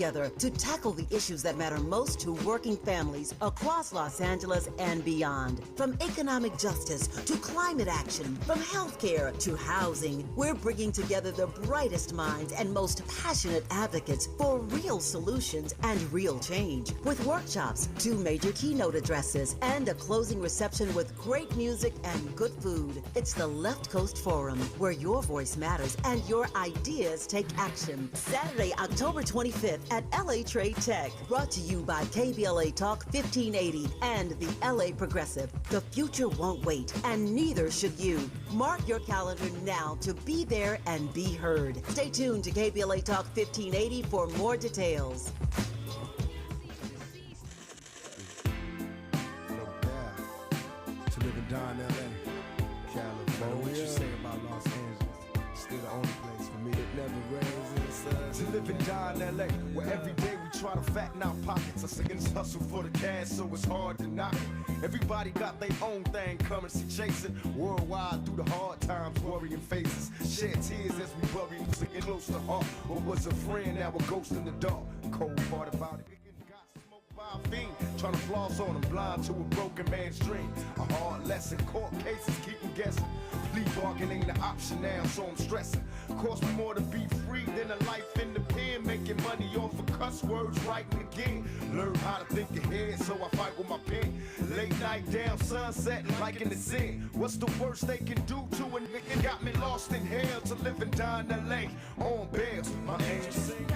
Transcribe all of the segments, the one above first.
together to tackle the issues that matter most to working families across Los Angeles and beyond. From economic justice to climate action, from healthcare to housing, we're bringing together the brightest minds and most passionate advocates for real solutions and real change. With workshops, 2 major keynote addresses, and a closing reception with great music and good food. It's the Left Coast Forum, where your voice matters and your ideas take action. Saturday, October 25th at LA Trade Tech. Brought to you by KBLA Talk 1580 and the LA Progressive. The future won't wait, and neither should you. Mark your calendar now to be there and be heard. Stay tuned to KBLA Talk 1580 for more details. To live and die in LA, California. What you say about Los Angeles? Still the only place for me that never rains in the sun. To live and die in LA, where every day we try to fatten our pockets. Us against hustle for the cash, so it's hard to knock it. Everybody got their own thing, currency chasing. Worldwide through the hard times, worrying faces. Shed tears as we bury music close to heart. What was a friend, now a ghost in the dark. Cold part about it. Fiend, trying to floss on them, blind to a broken man's dream. A hard lesson, court cases keep them guessing. Plea bargain ain't an option now, so I'm stressing. Cost me more to be free than a life in the pen. Making money off of cuss words, writing again. Learn how to think ahead, so I fight with my pen. Late night down, sunset, like in the zen. What's the worst they can do to a nigga? Got me lost in hell to live and die in LA. On bail, my angel sing.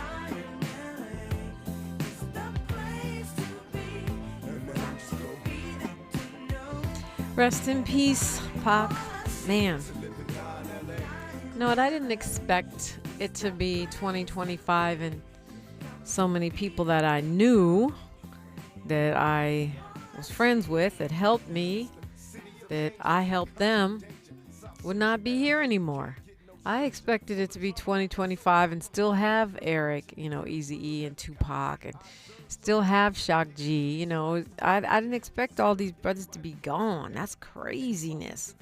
Rest in peace, Pac. Man. You know what? I didn't expect it to be 2025 and so many people that I knew, that I was friends with, that helped me, that I helped them, would not be here anymore. I expected it to be 2025 and still have Eric, Eazy-E and Tupac, and still have Shock G. I didn't expect all these brothers to be gone. That's craziness.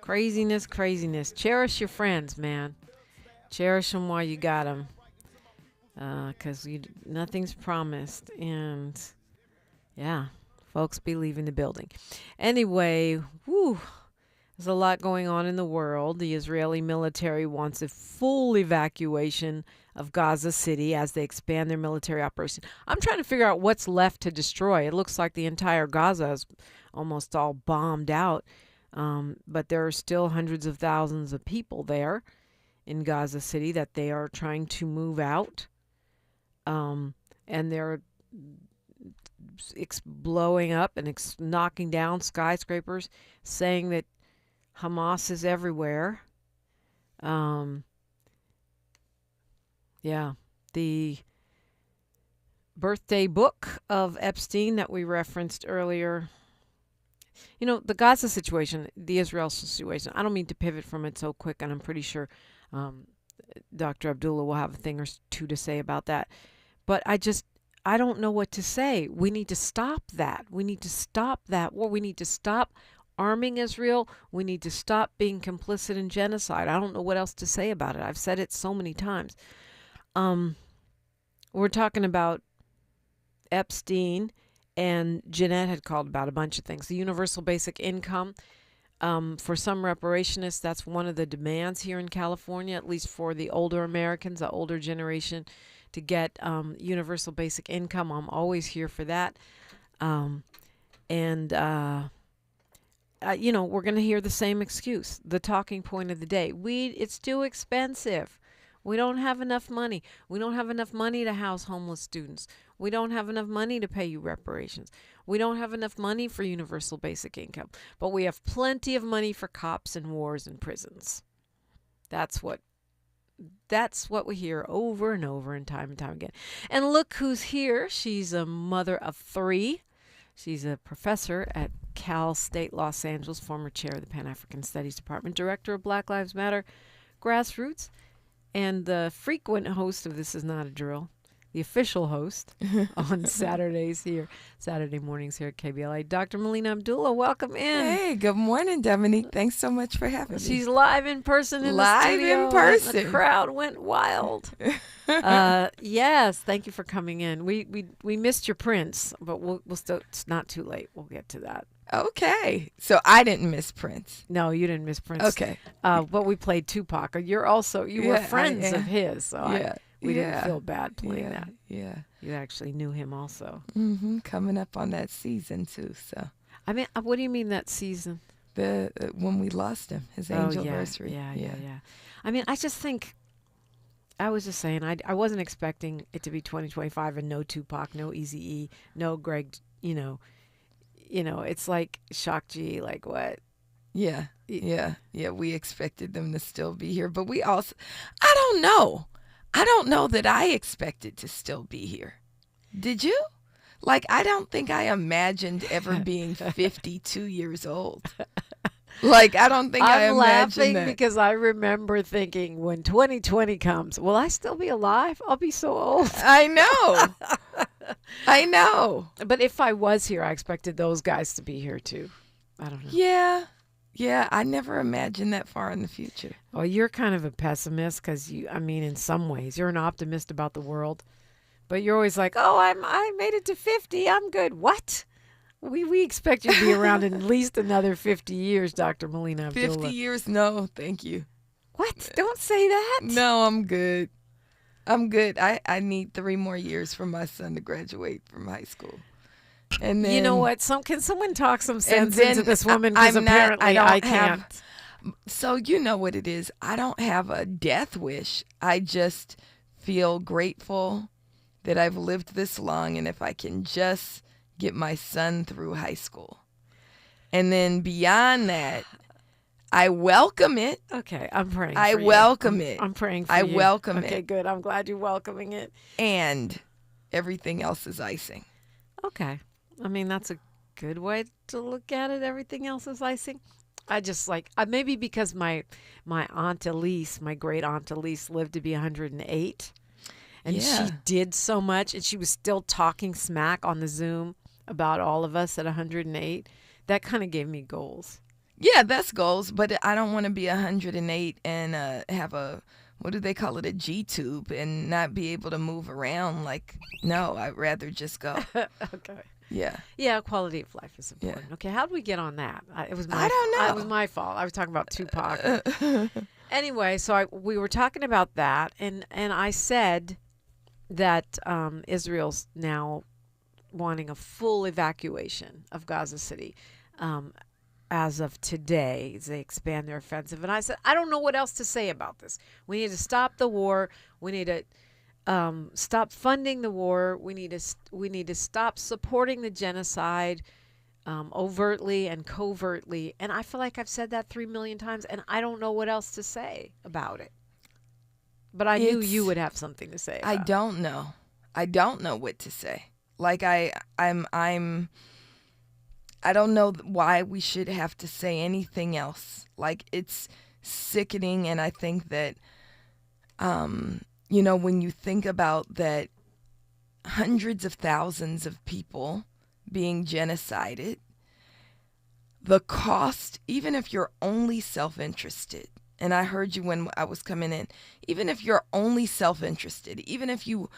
Craziness. Cherish your friends, man. Cherish them while you got them. Because nothing's promised. And, yeah, folks be leaving the building. Anyway, there's a lot going on in the world. The Israeli military wants a full evacuation of Gaza City as they expand their military operation. I'm trying to figure out what's left to destroy. It looks like the entire Gaza is almost all bombed out. But there are still hundreds of thousands of people there in Gaza City that they are trying to move out. And they're blowing up and knocking down skyscrapers, saying that Hamas is everywhere. The birthday book of Epstein that we referenced earlier. The Gaza situation, the Israel situation, I don't mean to pivot from it so quick, and I'm pretty sure Dr. Abdullah will have a thing or two to say about that. But I don't know what to say. We need to stop that. We need to stop that war. We need to stop arming Israel. We need to stop being complicit in genocide. I don't know what else to say about it. I've said it so many times. We're talking about Epstein, and Jeanette had called about a bunch of things. The universal basic income. For some reparationists, that's one of the demands here in California, at least for the older Americans, the older generation, to get universal basic income. I'm always here for that. We're going to hear the same excuse, the talking point of the day. It's too expensive. We don't have enough money. We don't have enough money to house homeless students. We don't have enough money to pay you reparations. We don't have enough money for universal basic income. But we have plenty of money for cops and wars and prisons. That's what we hear over and over and time again. And look who's here. She's a mother of 3. She's a professor at Cal State Los Angeles, former chair of the Pan-African Studies Department, director of Black Lives Matter Grassroots, and the frequent host of This Is Not a Drill. the official host on Saturday mornings here at KBLA. Dr. Melina Abdullah, welcome in. Hey, good morning, Dominique. Thanks so much for having me. She's live in person in the studio. Live in person. The crowd went wild. Yes, thank you for coming in. We missed your Prince, but we'll still. It's not too late. We'll get to that. Okay, so I didn't miss Prince. No, you didn't miss Prince. Okay, but we played Tupac. You were friends of his, so we didn't feel bad playing that. Yeah, you actually knew him also. Coming up on that season too. So I mean, what do you mean that season? When we lost him, his anniversary. Yeah. I mean, I just think. I was just saying, I wasn't expecting it to be 2025 and no Tupac, no Eazy-E, no Greg, it's like Shock G, like what? Yeah. We expected them to still be here, but we also, I don't know that I expected to still be here. Did you? Like, I don't think I imagined ever being 52 years old. Like, I don't think I imagined laughing that. Because I remember thinking, when 2020 comes, will I still be alive? I'll be so old. I know. But if I was here, I expected those guys to be here too. I don't know. Yeah. I never imagined that far in the future. Well, you're kind of a pessimist because in some ways, you're an optimist about the world. But you're always like, I made it to 50. I'm good. What? We expect you to be around at least another 50 years, Dr. Melina Abdullah. 50 years? No, thank you. What? Don't say that. No, I'm good. I need 3 more years for my son to graduate from high school. And then, you know what? Can someone talk some sense into this woman? Because apparently I can't. So you know what it is. I don't have a death wish. I just feel grateful that I've lived this long, and if I can just get my son through high school. And then beyond that, I welcome it. Okay, I'm praying I for you. welcome it. I'm praying for I you. welcome it. Okay, good. I'm glad you're welcoming it. And everything else is icing. Okay. I mean, that's a good way to look at it. Everything else is icing. I just maybe because my Aunt Elise, my great Aunt Elise, lived to be 108. And she did so much, and she was still talking smack on the Zoom about all of us at 108. That kind of gave me goals. Yeah, that's goals, but I don't want to be 108 and have what do they call it, a G-tube, and not be able to move around. Like, no, I'd rather just go. Okay. Yeah. Yeah, quality of life is important. Yeah. Okay, how did we get on that? I don't know. It was my fault. I was talking about Tupac. Anyway, so we were talking about that, and I said that Israel's now wanting a full evacuation of Gaza City as of today. They expand their offensive. And I said, I don't know what else to say about this. We need to stop the war. We need to stop funding the war. We need to stop supporting the genocide overtly and covertly. And I feel like I've said that 3 million times, and I don't know what else to say about it. But I knew you would have something to say about it. I don't know what to say. Like I don't know why we should have to say anything else. Like, it's sickening, and I think that when you think about that, hundreds of thousands of people being genocided, the cost, even if you're only self-interested, and I heard you when I was coming in, even if you're only self-interested, even if you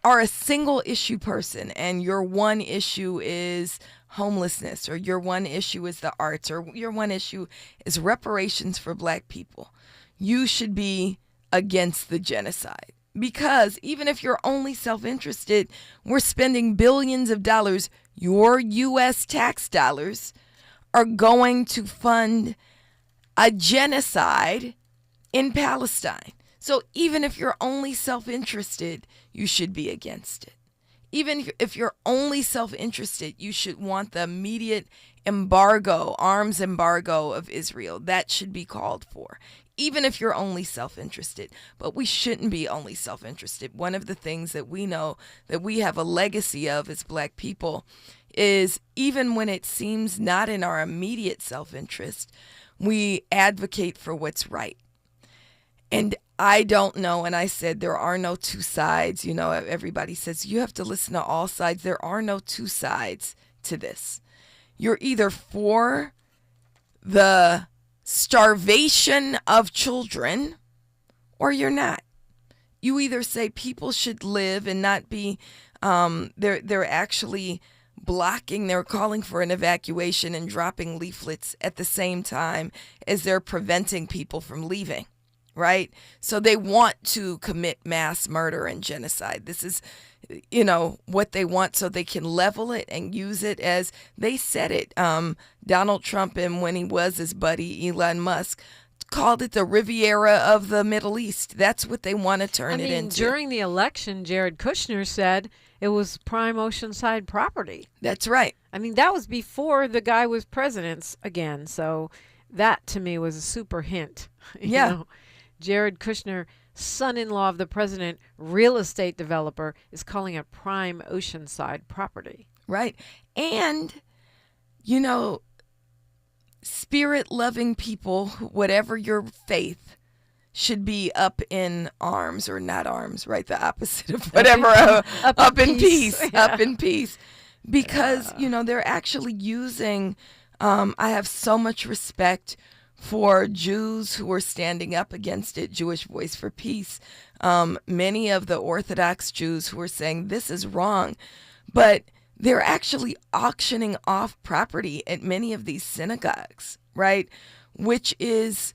are a single issue person and your one issue is homelessness, or your one issue is the arts, or your one issue is reparations for Black people, you should be against the genocide. Because even if you're only self-interested, we're spending billions of dollars, your U.S. tax dollars, are going to fund a genocide in Palestine. So even if you're only self-interested, you should be against it. Even if you're only self-interested, you should want the immediate embargo, arms embargo of Israel. That should be called for. Even if you're only self-interested. But we shouldn't be only self-interested. One of the things that we know that we have a legacy of as Black people is, even when it seems not in our immediate self-interest, we advocate for what's right. And I don't know. And I said, there are no two sides. You know, everybody says you have to listen to all sides. There are no two sides to this. You're either for the starvation of children or you're not. You either say people should live and not be, they're actually blocking, they're calling for an evacuation and dropping leaflets at the same time as they're preventing people from leaving, right? So they want to commit mass murder and genocide. This is, you know, what they want so they can level it and use it as they said it. Donald Trump, and when he was his buddy Elon Musk, called it the Riviera of the Middle East. That's what they want to turn it into. During the election, Jared Kushner said it was prime oceanside property. That's right. I mean, that was before the guy was president again. So that to me was a super hint. Yeah. You know, Jared Kushner, son-in-law of the president, real estate developer, is calling it prime oceanside property. Right. And, you know, spirit-loving people, whatever your faith, should be up in arms, or not arms, right? The opposite of whatever. Up in peace. Yeah. Up in peace. Because, you know, they're actually using, I have so much respect for Jews who are standing up against it, Jewish Voice for Peace. Many of the Orthodox Jews who are saying this is wrong, but they're actually auctioning off property at many of these synagogues, right? Which is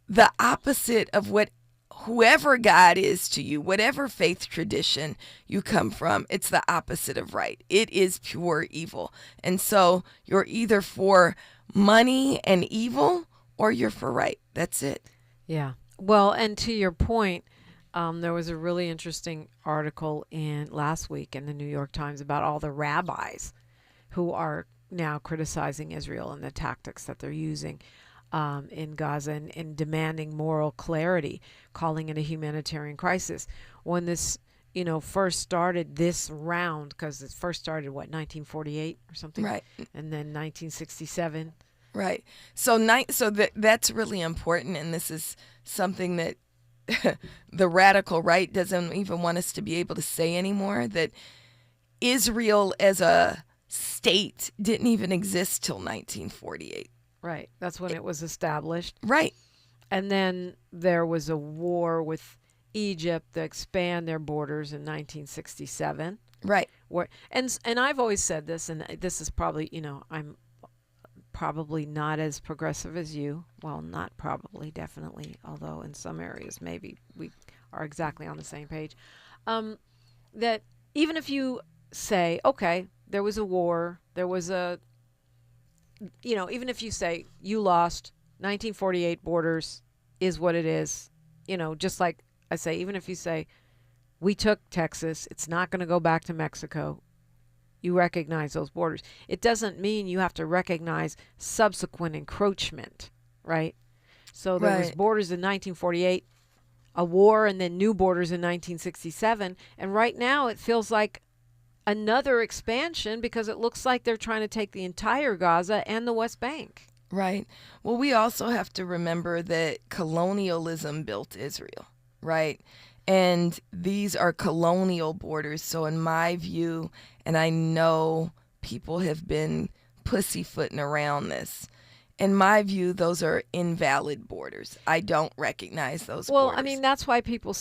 the opposite of what whoever God is to you, whatever faith tradition you come from, it's the opposite of right. It is pure evil. And so you're either for money and evil or you're for right. That's it. Yeah. Well, and to your point, there was a really interesting article in last week in the New York Times about all the rabbis who are now criticizing Israel and the tactics that they're using in Gaza and demanding moral clarity, calling it a humanitarian crisis. When this, you know, first started this round, because it first started, 1948 or something? Right. And then 1967. Right. So that's really important, and this is something that the radical right doesn't even want us to be able to say anymore, that Israel as a state didn't even exist till 1948. Right. That's when it was established. Right. And then there was a war with Egypt to expand their borders in 1967. Right. And I've always said this, and this is probably, you know, I'm probably not as progressive as you. Well, not probably, definitely, although in some areas maybe we are exactly on the same page. That even if you say, okay, there was a war, there was a, you know, even if you say you lost, 1948 borders is what it is, you know, just like I say, even if you say we took Texas, it's not going to go back to Mexico. You recognize those borders. It doesn't mean you have to recognize subsequent encroachment, right? So there was borders in 1948, a war, and then new borders in 1967. And right now it feels like another expansion because it looks like they're trying to take the entire Gaza and the West Bank. Right. Well, we also have to remember that colonialism built Israel, right? And these are colonial borders. So in my view, and I know people have been pussyfooting around this, in my view, those are invalid borders. I don't recognize those borders. Well, I mean, that's why people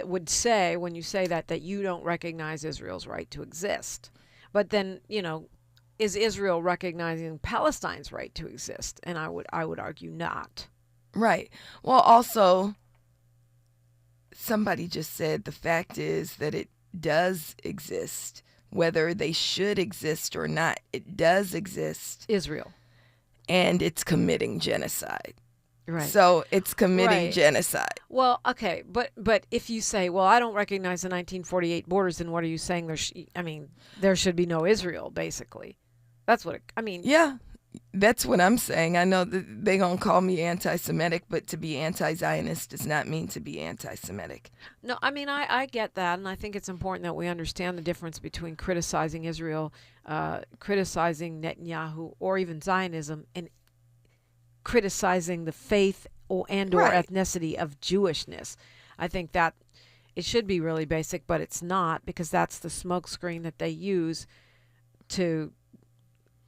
would say, when you say that you don't recognize Israel's right to exist. But then, you know, is Israel recognizing Palestine's right to exist? And I would argue not. Right. Well, also, somebody just said the fact is that it does exist, whether they should exist or not. It does exist. Israel. And it's committing genocide. Right. So it's committing genocide. Well, okay, but if you say, well, I don't recognize the 1948 borders, then what are you saying? There should be no Israel, basically. That's what Yeah, that's what I'm saying. I know that they're going to call me anti-Semitic, but to be anti-Zionist does not mean to be anti-Semitic. No, I mean, I get that, and I think it's important that we understand the difference between criticizing Israel, criticizing Netanyahu, or even Zionism, and criticizing the faith or Right. ethnicity of Jewishness. I think that it should be really basic, but it's not, because that's the smokescreen that they use to,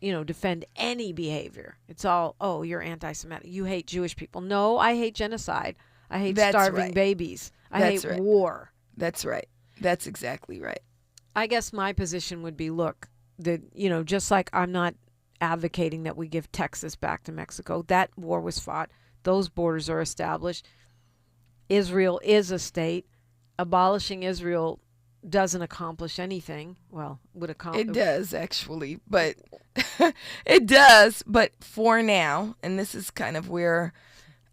defend any behavior. It's all, oh, you're anti-Semitic. You hate Jewish people. No, I hate genocide. I hate That's starving right. babies. I That's hate right. war. That's right. That's exactly right. I guess my position would be, look, just like I'm not advocating that we give Texas back to Mexico. That war was fought. Those borders are established. Israel is a state. Abolishing Israel doesn't accomplish anything. Well, would accomplish. It does, actually, but it does. But for now, and this is kind of where,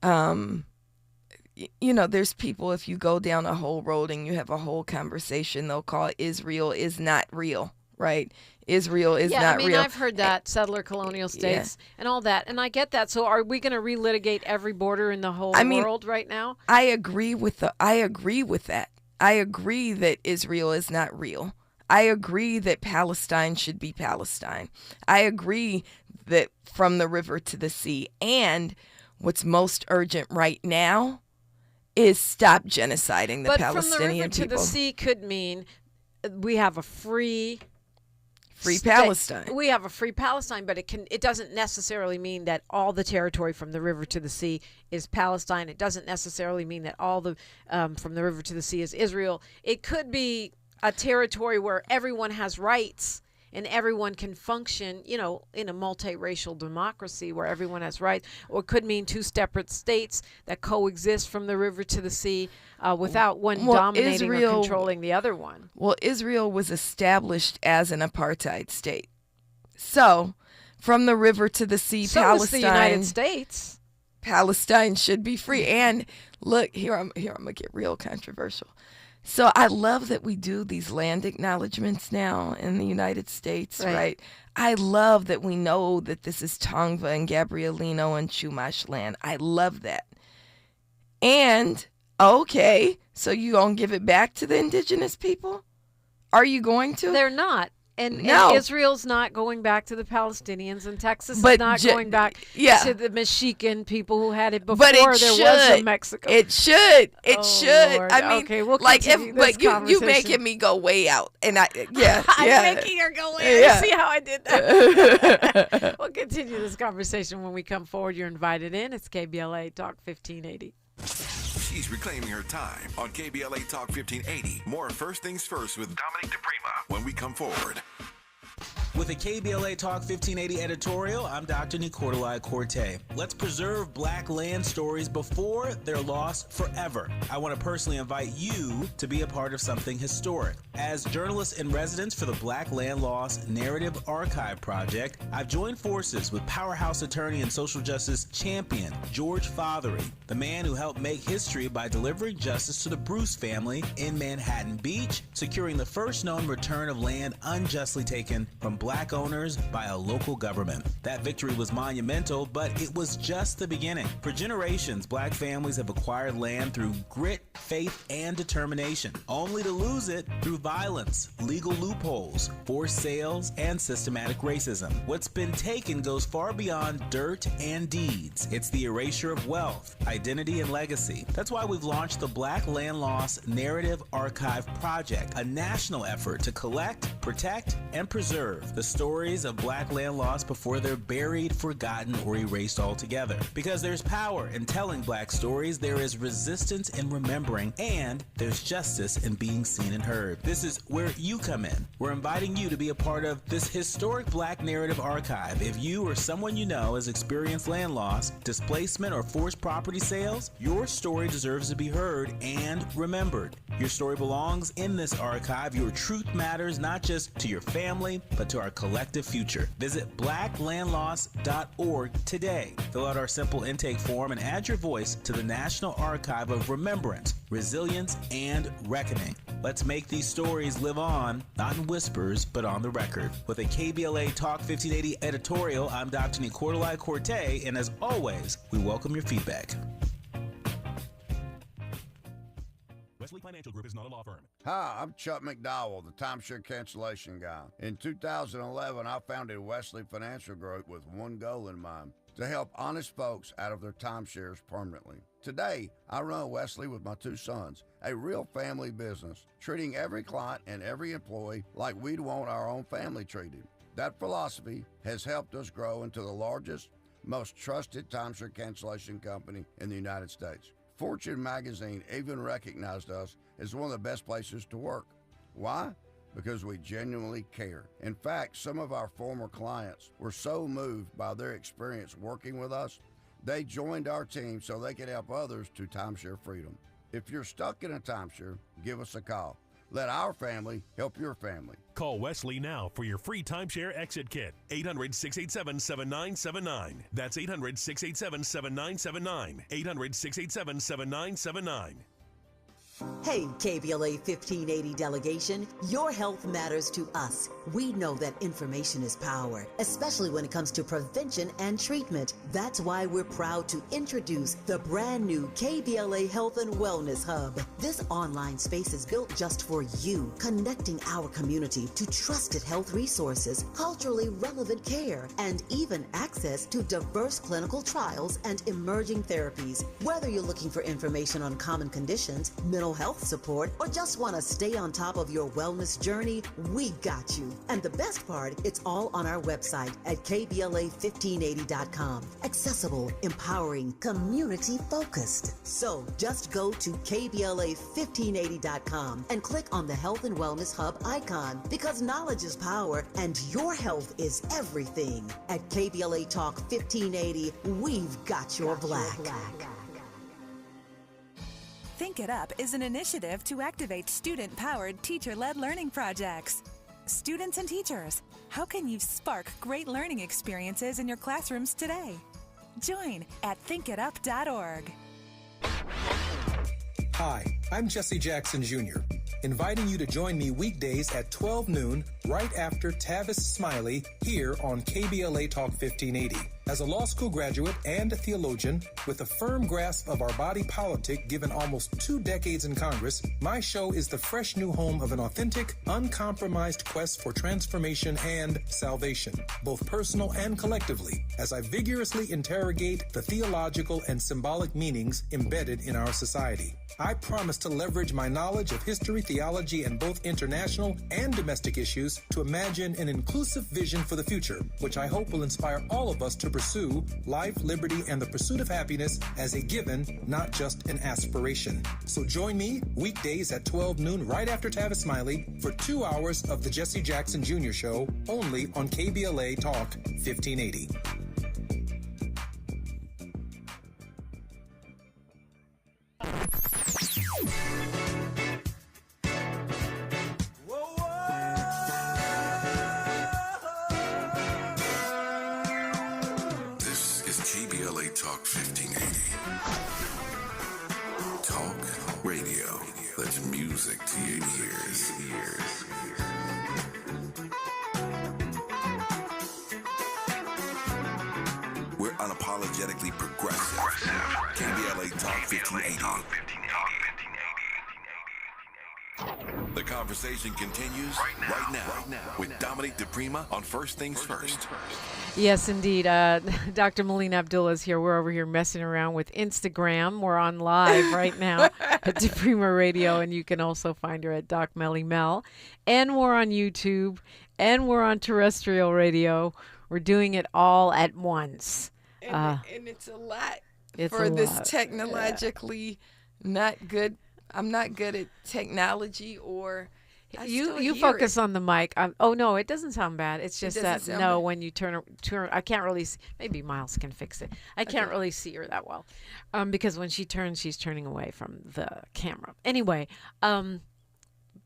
there's people, if you go down a whole road and you have a whole conversation, they'll call it Israel is not real, right? Israel is not real. I've heard that, settler colonial states and all that, and I get that. So are we going to relitigate every border in the whole world right now? I agree with that. I agree that Israel is not real. I agree that Palestine should be Palestine. I agree that from the river to the sea. And what's most urgent right now is stop genociding the Palestinian people. But from the river to the sea could mean we have a free Palestine. We have a free Palestine, but it doesn't necessarily mean that all the territory from the river to the sea is Palestine. It doesn't necessarily mean that all the from the river to the sea is Israel. It could be a territory where everyone has rights and everyone can function, in a multiracial democracy where everyone has rights. Or it could mean two separate states that coexist from the river to the sea without one dominating or controlling the other one. Well, Israel was established as an apartheid state. So, from the river to the sea, so Palestine. Was the United States. Palestine should be free. And look, here I'm gonna get real controversial. So I love that we do these land acknowledgments now in the United States, right? I love that we know that this is Tongva and Gabrielino and Chumash land. I love that. And, okay, so you gonna give it back to the indigenous people? Are you going to? They're not. And Israel's not going back to the Palestinians, and Texas is not going back to the Mexican people who had it before there was a Mexico. It should. Lord. I mean, okay, we'll you making me go way out, and I'm making her go way out. See how I did that? We'll continue this conversation when we come forward. You're invited in. It's KBLA Talk 1580. She's reclaiming her time on KBLA Talk 1580. More First Things First with Dominique DiPrima when we come forward. With a KBLA Talk 1580 editorial, I'm Dr. Nicolai Corte. Let's preserve black land stories before they're lost forever. I want to personally invite you to be a part of something historic. As journalist in residence for the Black Land Lost Narrative Archive Project, I've joined forces with powerhouse attorney and social justice champion George Fothery, the man who helped make history by delivering justice to the Bruce family in Manhattan Beach, securing the first known return of land unjustly taken from black owners by a local government. That victory was monumental, but it was just the beginning. For generations, black families have acquired land through grit, faith, and determination, only to lose it through violence, legal loopholes, forced sales, and systematic racism. What's been taken goes far beyond dirt and deeds. It's the erasure of wealth, identity, and legacy. That's why we've launched the Black Land Lost Narrative Archive Project, a national effort to collect, protect, and preserve the stories of black land lost before they're buried, forgotten, or erased altogether. Because there's power in telling black stories, there is resistance in remembering, and there's justice in being seen and heard. This is where you come in. We're inviting you to be a part of this historic black narrative archive. If you or someone you know has experienced land loss, displacement, or forced property sales, your story deserves to be heard and remembered. Your story belongs in this archive. Your truth matters not just to your family, but to our collective future. Visit blacklandlost.org today. Fill out our simple intake form and add your voice to the National Archive of Remembrance, Resilience, and Reckoning. Let's make these stories live on, not in whispers, but on the record. With a KBLA Talk 1580 editorial, I'm Dr. Nicolai Corte, and as always, we welcome your feedback. Wesley Financial Group is not a law firm. Hi, I'm Chuck McDowell, the timeshare cancellation guy. In 2011, I founded Wesley Financial Group with one goal in mind: to help honest folks out of their timeshares permanently. Today, I run Wesley with my 2 sons, a real family business, treating every client and every employee like we'd want our own family treated. That philosophy has helped us grow into the largest, most trusted timeshare cancellation company in the United States. Fortune magazine even recognized us as one of the best places to work. Why? Because we genuinely care. In fact, some of our former clients were so moved by their experience working with us, they joined our team so they could help others to timeshare freedom. If you're stuck in a timeshare, give us a call. Let our family help your family. Call Wesley now for your free timeshare exit kit. 800-687-7979. That's 800-687-7979. 800-687-7979. Hey, KBLA 1580 delegation, your health matters to us. We know that information is power, especially when it comes to prevention and treatment. That's why we're proud to introduce the brand new KBLA Health and Wellness Hub. This online space is built just for you, connecting our community to trusted health resources, culturally relevant care, and even access to diverse clinical trials and emerging therapies. Whether you're looking for information on common conditions, mental health support, or just want to stay on top of your wellness journey, we got you. And the best part, it's all on our website at KBLA1580.com. Accessible, empowering, community-focused. So just go to KBLA1580.com and click on the Health and Wellness Hub icon, because knowledge is power and your health is everything. At KBLA Talk 1580, we've got your black. Think It Up is an initiative to activate student-powered, teacher-led learning projects. Students and teachers, how can you spark great learning experiences in your classrooms today? Join at thinkitup.org. Hi, I'm Jesse Jackson Jr., inviting you to join me weekdays at 12 noon, right after Tavis Smiley, here on KBLA Talk 1580. As a law school graduate and a theologian with a firm grasp of our body politic given almost 2 decades in Congress, my show is the fresh new home of an authentic, uncompromised quest for transformation and salvation, both personal and collectively, as I vigorously interrogate the theological and symbolic meanings embedded in our society. I promise to leverage my knowledge of history, theology, and both international and domestic issues to imagine an inclusive vision for the future, which I hope will inspire all of us to pursue life, liberty, and the pursuit of happiness as a given, not just an aspiration. So join me weekdays at 12 noon right after Tavis Smiley for 2 hours of the Jesse Jackson Jr. Show, only on KBLA Talk 1580. Talk 1580. Talk radio. That's music to your ears. We're unapologetically progressive. KBLA Talk 1580. The conversation continues right now with Dominique DiPrima on First Things First. Yes, indeed. Dr. Melina Abdullah is here. We're over here messing around with Instagram. We're on live right now at DiPrima Radio, and you can also find her at Doc Melly Mel. And we're on YouTube, and we're on terrestrial radio. We're doing it all at once. And it's a lot for this technologically not good. I'm not good at technology or... You focus on the mic. Oh no, it doesn't sound bad. It's just that when you turn, I can't really see. Maybe Miles can fix it. I can't really see her that well, because when she turns, she's turning away from the camera. Anyway,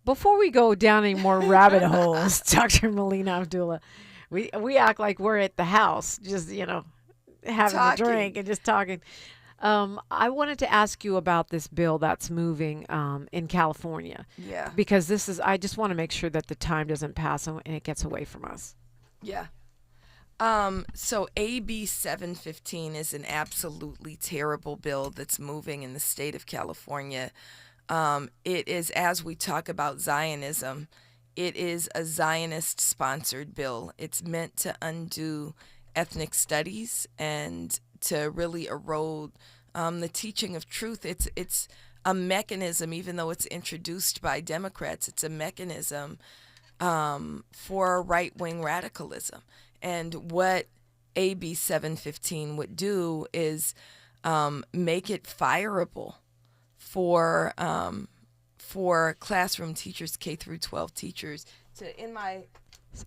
before we go down any more rabbit holes, Dr. Melina Abdullah, we act like we're at the house, just having a drink and just talking. I wanted to ask you about this bill that's moving in California. Yeah. Because I just want to make sure that the time doesn't pass and it gets away from us. Yeah. So AB 715 is an absolutely terrible bill that's moving in the state of California. It is, as we talk about Zionism, it is a Zionist-sponsored bill. It's meant to undo ethnic studies and to really erode the teaching of truth. It's a mechanism, even though it's introduced by Democrats, it's a mechanism for right-wing radicalism. And what AB 715 would do is make it fireable for classroom teachers, K through 12 teachers.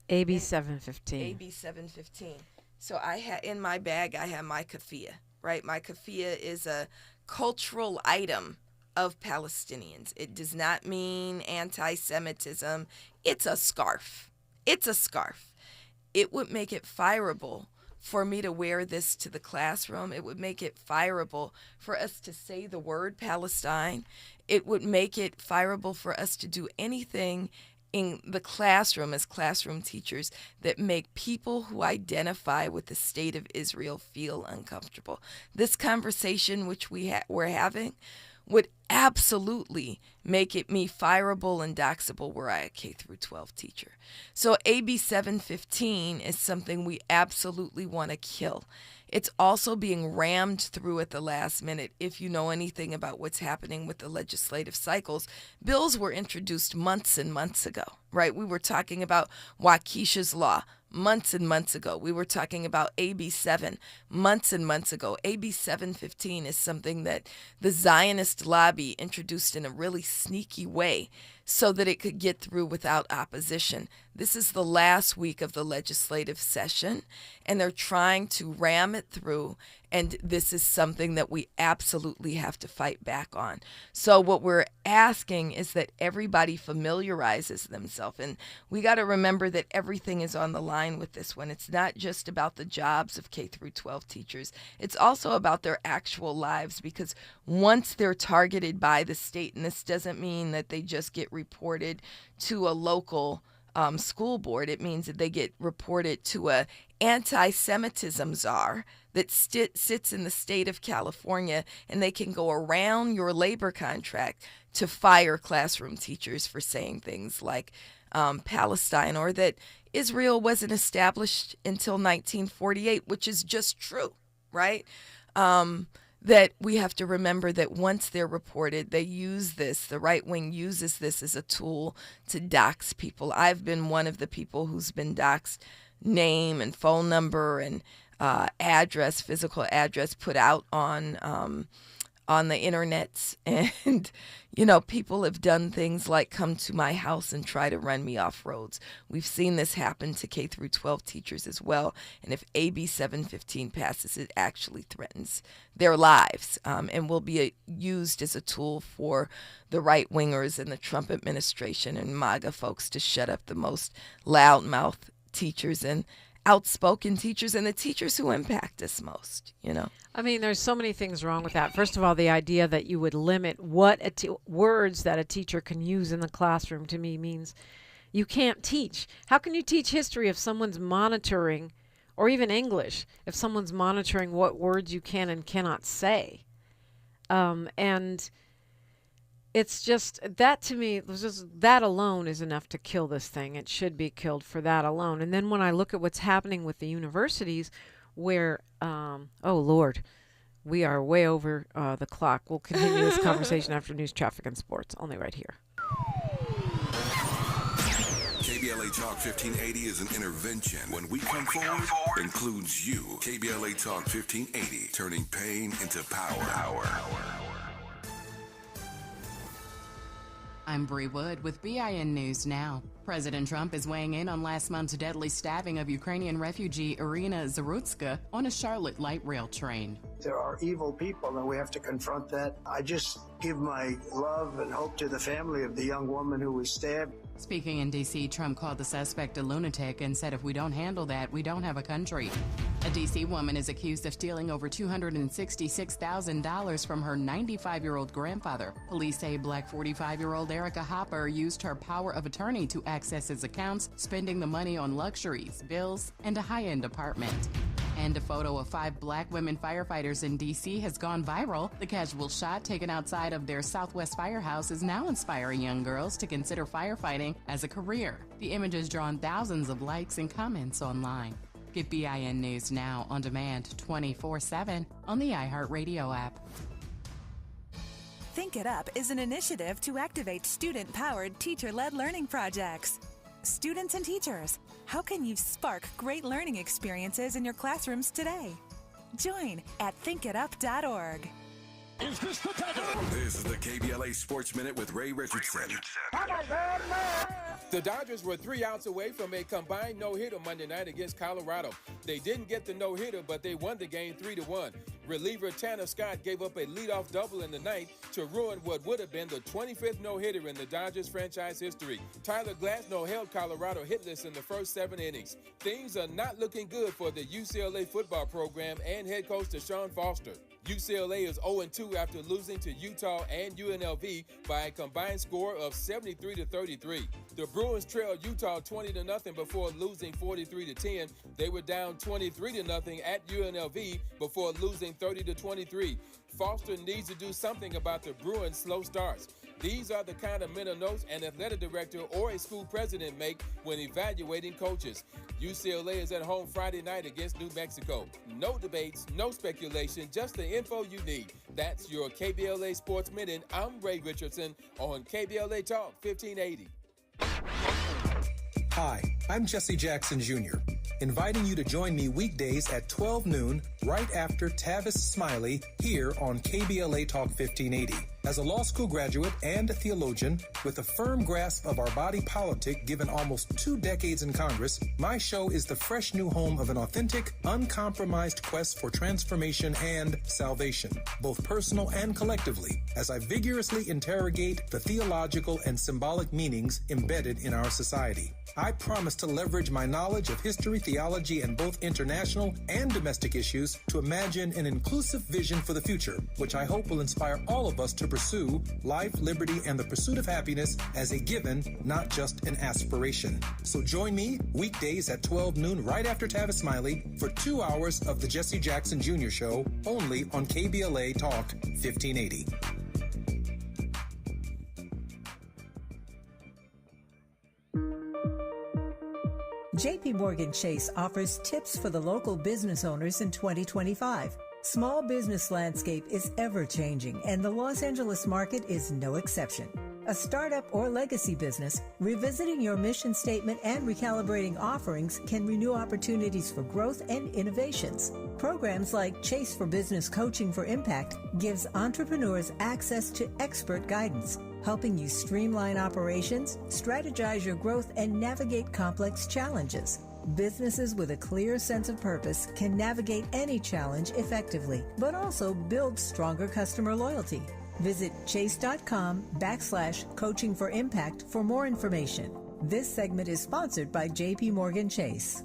AB 715. AB 715. So in my bag, I have my keffiyeh, right? My keffiyeh is a cultural item of Palestinians. It does not mean anti-Semitism. It's a scarf. It's a scarf. It would make it fireable for me to wear this to the classroom. It would make it fireable for us to say the word Palestine. It would make it fireable for us to do anything in the classroom as classroom teachers that make people who identify with the state of Israel feel uncomfortable. This conversation which we're having would absolutely make it me fireable and doxable were I a K through 12 teacher. So AB 715 is something we absolutely want to kill. It's also being rammed through at the last minute. If you know anything about what's happening with the legislative cycles, bills were introduced months and months ago, right? We were talking about Waukesha's Law months and months ago. We were talking about AB 7 months and months ago. AB 715 is something that the Zionist lobby introduced in a really sneaky way so that it could get through without opposition. This is the last week of the legislative session, and they're trying to ram it through, and this is something that we absolutely have to fight back on. So what we're asking is that everybody familiarizes themselves, and we got to remember that everything is on the line with this one. It's not just about the jobs of K through 12 teachers. It's also about their actual lives, because once they're targeted by the state, and this doesn't mean that they just get reported to a local school board, it means that they get reported to a anti-Semitism czar that sits in the state of California, and they can go around your labor contract to fire classroom teachers for saying things like Palestine, or that Israel wasn't established until 1948, which is just true, right? That we have to remember that once they're reported, they use this, the right wing uses this as a tool to dox people. I've been one of the people who's been doxed, name and phone number and address, physical address put out on the internet. And, you know, people have done things like come to my house and try to run me off roads. We've seen this happen to K through 12 teachers as well. And if AB 715 passes, it actually threatens their lives and will be used as a tool for the right-wingers and the Trump administration and MAGA folks to shut up the most loudmouth teachers and outspoken teachers and the teachers who impact us most, you know. I mean, there's so many things wrong with that. First of all, the idea that you would limit what words that a teacher can use in the classroom, to me, means you can't teach. How can you teach history if someone's monitoring, or even English, if someone's monitoring what words you can and cannot say? And it's just, that to me, just that alone is enough to kill this thing. It should be killed for that alone. And then when I look at what's happening with the universities where, oh Lord, we are way over the clock. We'll continue this conversation after news, traffic, and sports, only right here. KBLA Talk 1580 is an intervention. When we come forward, includes you. KBLA Talk 1580, turning pain into power. I'm Bree Wood with BIN News Now. President Trump is weighing in on last month's deadly stabbing of Ukrainian refugee Irina Zarutska on a Charlotte light rail train. There are evil people, and we have to confront that. I just give my love and hope to the family of the young woman who was stabbed. Speaking in D.C., Trump called the suspect a lunatic and said if we don't handle that, we don't have a country. A D.C. woman is accused of stealing over $266,000 from her 95-year-old grandfather. Police say Black 45-year-old Erica Hopper used her power of attorney to access his accounts, spending the money on luxuries, bills, and a high-end apartment. And a photo of 5 Black women firefighters in D.C. has gone viral. The casual shot taken outside of their Southwest Firehouse is now inspiring young girls to consider firefighting as a career. The image has drawn thousands of likes and comments online. Get BIN News Now on demand 24/7 on the iHeartRadio app. Think It Up is an initiative to activate student-powered, teacher-led learning projects. Students and teachers, how can you spark great learning experiences in your classrooms today? Join at thinkitup.org. Is this the tether? This is the KBLA Sports Minute with Ray Richardson. The Dodgers were 3 outs away from a combined no-hitter Monday night against Colorado. They didn't get the no-hitter, but they won the game 3-1. Reliever Tanner Scott gave up a leadoff double in the ninth to ruin what would have been the 25th no-hitter in the Dodgers franchise history. Tyler Glasnow held Colorado hitless in the first 7 innings. Things are not looking good for the UCLA football program and head coach Deshaun Foster. UCLA is 0-2 after losing to Utah and UNLV by a combined score of 73-33. The Bruins trailed Utah 20-0 before losing 43-10. They were down 23-0 at UNLV before losing 30-23. Foster needs to do something about the Bruins' slow starts. These are the kind of mental notes an athletic director or a school president make when evaluating coaches. UCLA is at home Friday night against New Mexico. No debates, no speculation, just the info you need. That's your KBLA Sports Minute. I'm Ray Richardson on KBLA Talk 1580. Hi, I'm Jesse Jackson Jr., inviting you to join me weekdays at 12 noon right after Tavis Smiley here on KBLA Talk 1580. As a law school graduate and a theologian with a firm grasp of our body politic given almost 2 decades in Congress, my show is the fresh new home of an authentic, uncompromised quest for transformation and salvation, both personal and collectively, as I vigorously interrogate the theological and symbolic meanings embedded in our society. I promise to leverage my knowledge of history, theology, and both international and domestic issues to imagine an inclusive vision for the future, which I hope will inspire all of us to pursue life, liberty, and the pursuit of happiness as a given, not just an aspiration. So join me weekdays at 12 noon right after Tavis Smiley for 2 hours of the Jesse Jackson Jr. Show only on KBLA Talk 1580. JP Morgan Chase offers tips for the local business owners in 2025. Small business landscape is ever-changing, and the Los Angeles market is no exception. A startup or legacy business, revisiting your mission statement and recalibrating offerings can renew opportunities for growth and innovations. Programs like Chase for Business Coaching for Impact gives entrepreneurs access to expert guidance, helping you streamline operations, strategize your growth, and navigate complex challenges. Businesses with a clear sense of purpose can navigate any challenge effectively, but also build stronger customer loyalty. Visit chase.com/coaching for impact for more information. This segment is sponsored by JP Morgan Chase.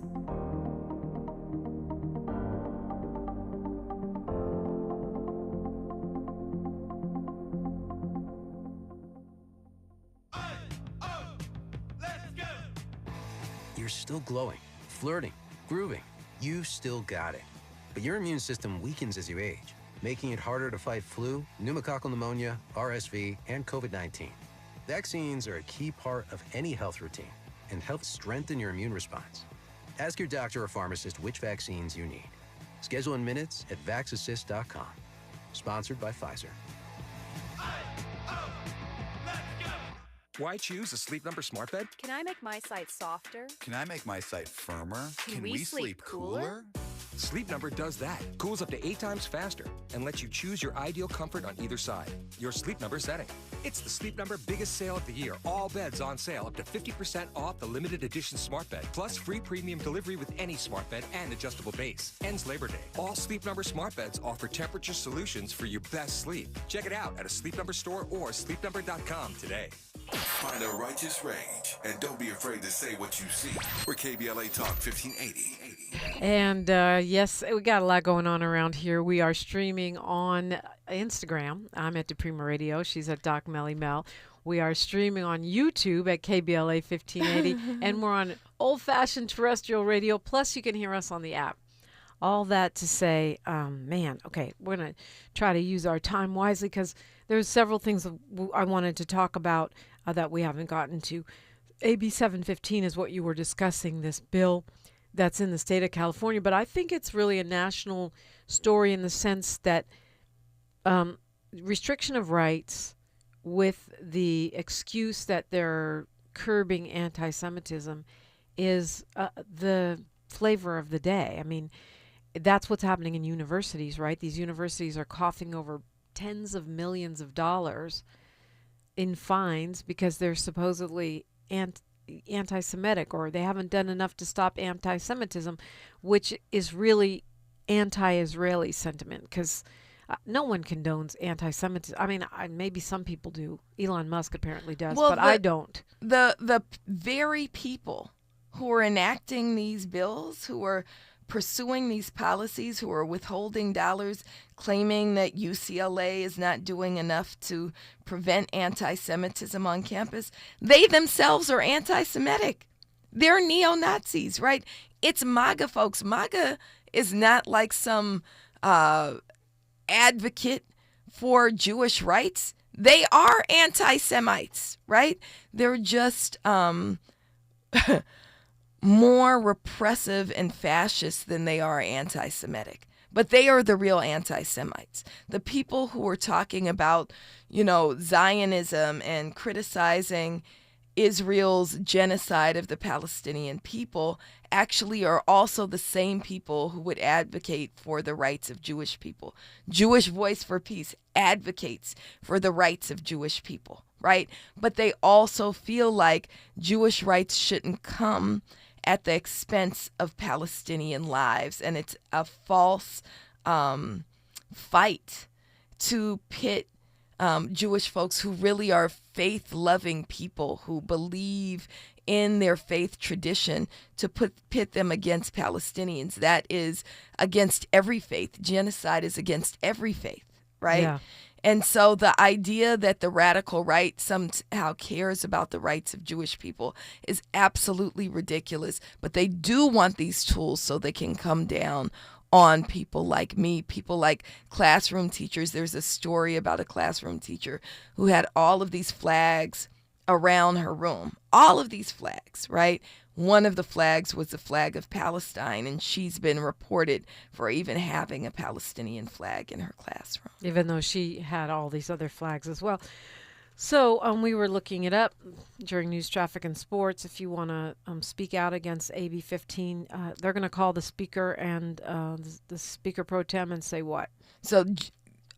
You're still glowing, flirting, grooving. You still got it. But your immune system weakens as you age, making it harder to fight flu, pneumococcal pneumonia, RSV, and COVID-19. Vaccines are a key part of any health routine and help strengthen your immune response. Ask your doctor or pharmacist which vaccines you need. Schedule in minutes at vaxassist.com. Sponsored by Pfizer. Why choose a Sleep Number smart bed? Can I make my site softer? Can I make my site firmer? Can we sleep cooler? Sleep Number does that. Cools up to 8 times faster and lets you choose your ideal comfort on either side. Your Sleep Number setting. It's the Sleep Number biggest sale of the year. All beds on sale up to 50% off the limited edition smart bed. Plus free premium delivery with any smart bed and adjustable base. Ends Labor Day. All Sleep Number smart beds offer temperature solutions for your best sleep. Check it out at a Sleep Number store or sleepnumber.com today. Find a righteous rage and don't be afraid to say what you see. We're KBLA Talk 1580. And yes, we got a lot going on around here. We are streaming on Instagram. I'm at DiPrima Radio. She's at Doc Melly Mel. We are streaming on YouTube at KBLA 1580. And we're on old-fashioned terrestrial radio. Plus, you can hear us on the app. All that to say, man, okay, we're going to try to use our time wisely because there's several things I wanted to talk about that we haven't gotten to. AB 715 is what you were discussing, this bill that's in the state of California, but I think it's really a national story in the sense that restriction of rights with the excuse that they're curbing anti-Semitism is the flavor of the day. I mean, that's what's happening in universities, right? These universities are coughing over tens of millions of dollars in fines because they're supposedly anti-Semitic, or they haven't done enough to stop anti-Semitism, which is really anti-Israeli sentiment, because no one condones anti-Semitism. I mean, maybe some people do. Elon Musk apparently does, but I don't. The very people who are enacting these bills, who are pursuing these policies, who are withholding dollars, claiming that UCLA is not doing enough to prevent anti-Semitism on campus, they themselves are anti-Semitic. They're neo-Nazis, right? It's MAGA folks. MAGA is not like some advocate for Jewish rights. They are anti-Semites, right? They're just more repressive and fascist than they are anti-Semitic. But they are the real anti-Semites. The people who are talking about, Zionism and criticizing Israel's genocide of the Palestinian people actually are also the same people who would advocate for the rights of Jewish people. Jewish Voice for Peace advocates for the rights of Jewish people, right? But they also feel like Jewish rights shouldn't come at the expense of Palestinian lives. And it's a false fight to pit Jewish folks who really are faith-loving people who believe in their faith tradition to pit them against Palestinians. That is against every faith. Genocide is against every faith, right? Yeah. And so the idea that the radical right somehow cares about the rights of Jewish people is absolutely ridiculous. But they do want these tools so they can come down on people like me, people like classroom teachers. There's a story about a classroom teacher who had all of these flags around her room, all of these flags, right? One of the flags was the flag of Palestine, and she's been reported for even having a Palestinian flag in her classroom. Even though she had all these other flags as well. So we were looking it up during News, Traffic, and Sports. If you want to speak out against AB 15, they're going to call the speaker and the speaker pro tem and say what? So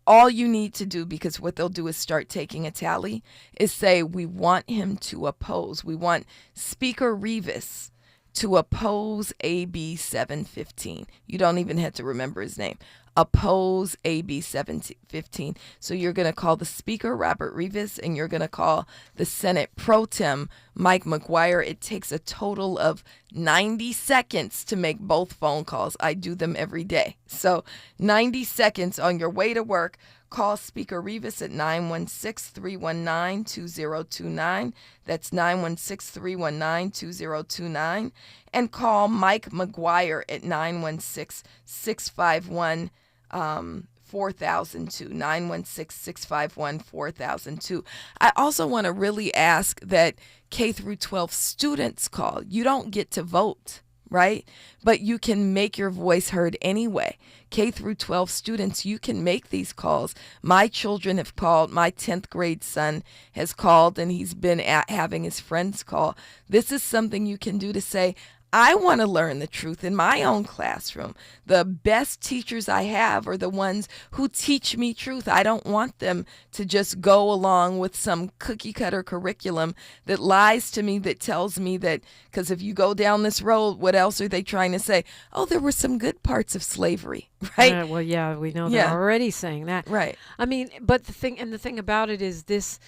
all you need to do, because what they'll do is start taking a tally, is say we want him to oppose. We want Speaker Rivas to oppose AB 715. You don't even have to remember his name. Oppose AB 715. So you're going to call the Speaker, Robert Rivas, and you're going to call the Senate Pro Tem, Mike McGuire. It takes a total of 90 seconds to make both phone calls. I do them every day. So 90 seconds on your way to work. Call Speaker Rivas at 916-319-2029. That's 916-319-2029. And call Mike McGuire at 916-651-4002. 916-651-4002. I also want to really ask that K through 12 students call. You don't get to vote, right? But you can make your voice heard anyway. K through 12 students, you can make these calls. My children have called. My 10th grade son has called, and he's been having his friends call. This is something you can do to say, I want to learn the truth in my own classroom. The best teachers I have are the ones who teach me truth. I don't want them to just go along with some cookie cutter curriculum that lies to me, that tells me that, because if you go down this road, what else are they trying to say? Oh, there were some good parts of slavery, right? Well, yeah, we know they're already saying that. Right. I mean, but the thing about it is this,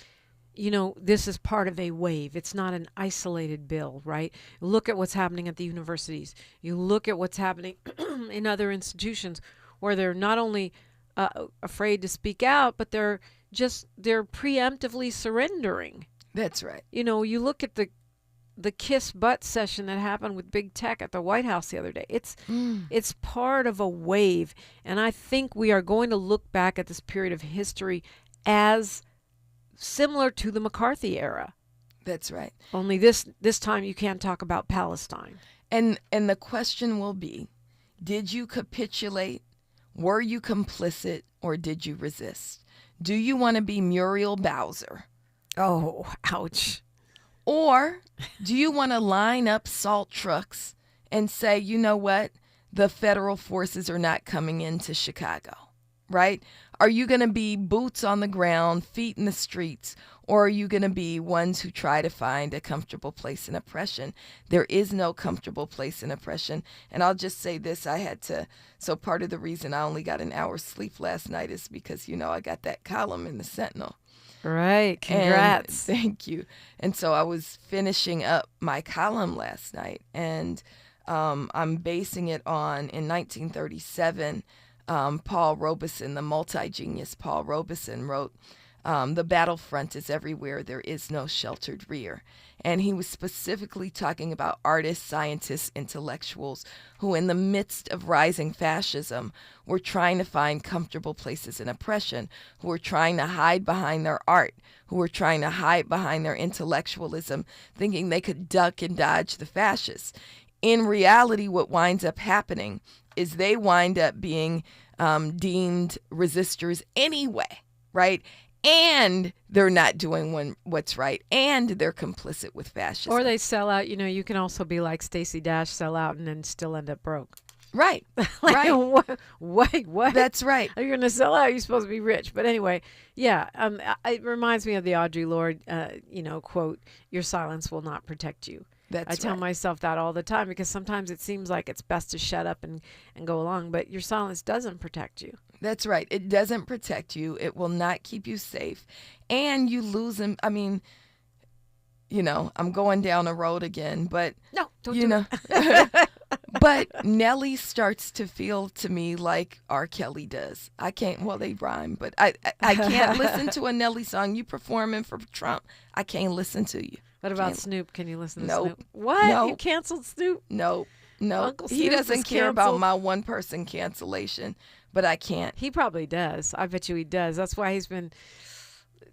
this is part of a wave. It's not an isolated bill, right? Look at what's happening at the universities. You look at what's happening in other institutions where they're not only afraid to speak out, but they're preemptively surrendering. That's right. You look at the kiss butt session that happened with big tech at the White House the other day. It's part of a wave. And I think we are going to look back at this period of history as similar to the McCarthy era. That's right. Only this time you can't talk about Palestine. And the question will be, did you capitulate? Were you complicit, or did you resist? Do you want to be Muriel Bowser? Oh, ouch. Or do you want to line up salt trucks and say, you know what? The federal forces are not coming into Chicago, right? Are you going to be boots on the ground, feet in the streets, or are you going to be ones who try to find a comfortable place in oppression? There is no comfortable place in oppression. And I'll just say this, so part of the reason I only got an hour's sleep last night is because, I got that column in the Sentinel. Right. Congrats. And thank you. And so I was finishing up my column last night, and I'm basing it on, in 1937, Paul Robeson, the multi-genius Paul Robeson, wrote, "The battlefront is everywhere, there is no sheltered rear." And he was specifically talking about artists, scientists, intellectuals who, in the midst of rising fascism, were trying to find comfortable places in oppression, who were trying to hide behind their art, who were trying to hide behind their intellectualism, thinking they could duck and dodge the fascists. In reality, what winds up happening is they wind up being deemed resistors anyway, right? And they're not doing what's right, and they're complicit with fascism. Or they sell out. You can also be like Stacey Dash, sell out and then still end up broke. Right. Right. Wait, what? That's right. You're going to sell out. You're supposed to be rich. But anyway, yeah. It reminds me of the Audre Lorde, quote, "Your silence will not protect you." I tell myself that all the time, because sometimes it seems like it's best to shut up and go along, but your silence doesn't protect you. That's right. It doesn't protect you. It will not keep you safe. And you lose them. I mean, I'm going down a road again, but no, don't do it. But Nelly starts to feel to me like R. Kelly does. I can't, well, they rhyme, but I can't listen to a Nelly song. You performing for Trump, I can't listen to you. What about Snoop? Can you listen to Nope. Snoop? What? Nope. You canceled Snoop? No. Uncle Snoop He doesn't is care about canceled? my one-person cancellation, but I can't. He probably does. I bet you he does. That's why he's been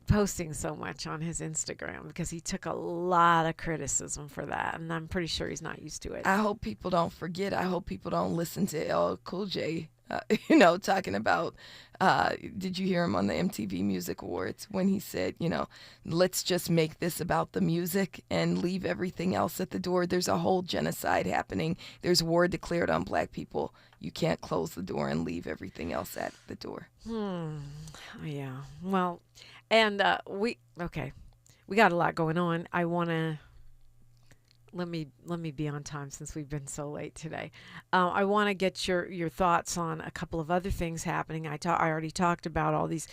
posting so much on his Instagram, because he took a lot of criticism for that, and I'm pretty sure he's not used to it. I hope people don't forget. I hope people don't listen to LL Cool J, talking about, did you hear him on the MTV Music Awards when he said, let's just make this about the music and leave everything else at the door. There's a whole genocide happening. There's war declared on black people. You can't close the door and leave everything else at the door. Yeah. Well, and we got a lot going on. I want to let me be on time since we've been so late today. I want to get your thoughts on a couple of other things happening. I already talked about all these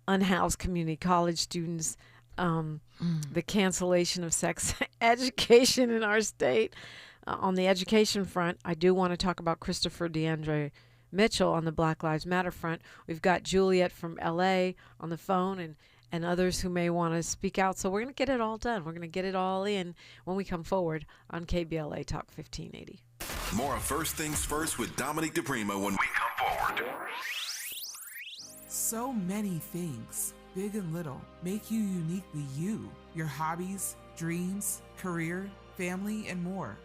unhoused community college students, the cancellation of sex education in our state. On the education front, I do want to talk about Christopher Deandre Mitchell on the Black Lives Matter front. We've got Juliet from LA on the phone, and others who may want to speak out. So we're going to get it all done. We're going to get it all in when we come forward on KBLA Talk 1580. More of First Things First with Dominique DiPrima when we come forward. So many things, big and little, make you uniquely you. Your hobbies, dreams, career, family, and more.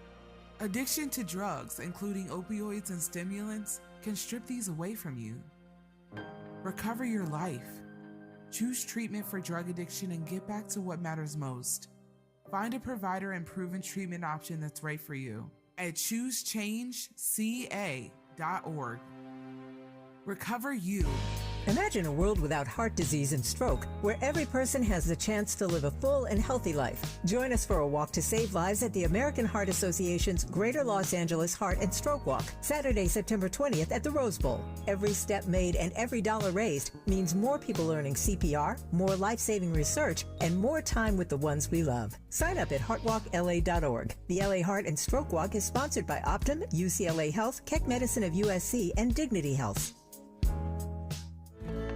Addiction to drugs, including opioids and stimulants, can strip these away from you. Recover your life. Choose treatment for drug addiction and get back to what matters most. Find a provider and proven treatment option that's right for you at choosechangeca.org. Recover you. Imagine a world without heart disease and stroke, where every person has the chance to live a full and healthy life. Join us for a walk to save lives at the American Heart Association's Greater Los Angeles Heart and Stroke Walk, Saturday, September 20th at the Rose Bowl. Every step made and every dollar raised means more people learning CPR, more life-saving research, and more time with the ones we love. Sign up at heartwalkla.org. The LA Heart and Stroke Walk is sponsored by Optum, UCLA Health, Keck Medicine of USC, and Dignity Health.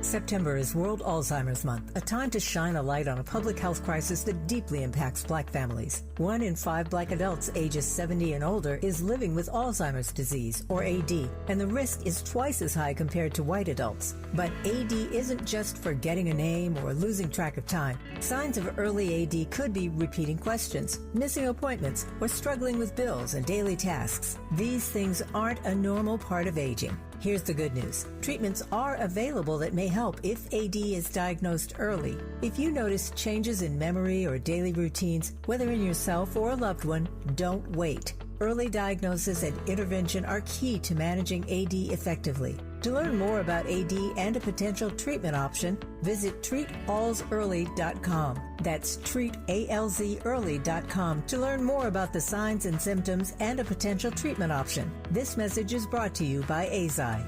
September is World Alzheimer's Month, a time to shine a light on a public health crisis that deeply impacts Black families. 1 in 5 Black adults ages 70 and older is living with Alzheimer's disease, or AD, and the risk is twice as high compared to white adults. But AD isn't just forgetting a name or losing track of time. Signs of early AD could be repeating questions, missing appointments, or struggling with bills and daily tasks. These things aren't a normal part of aging. Here's the good news. Treatments are available that may help if AD is diagnosed early. If you notice changes in memory or daily routines, whether in yourself or a loved one, don't wait. Early diagnosis and intervention are key to managing AD effectively. To learn more about AD and a potential treatment option, visit treatalsearly.com. That's treatalzearly.com to learn more about the signs and symptoms and a potential treatment option. This message is brought to you by AZI.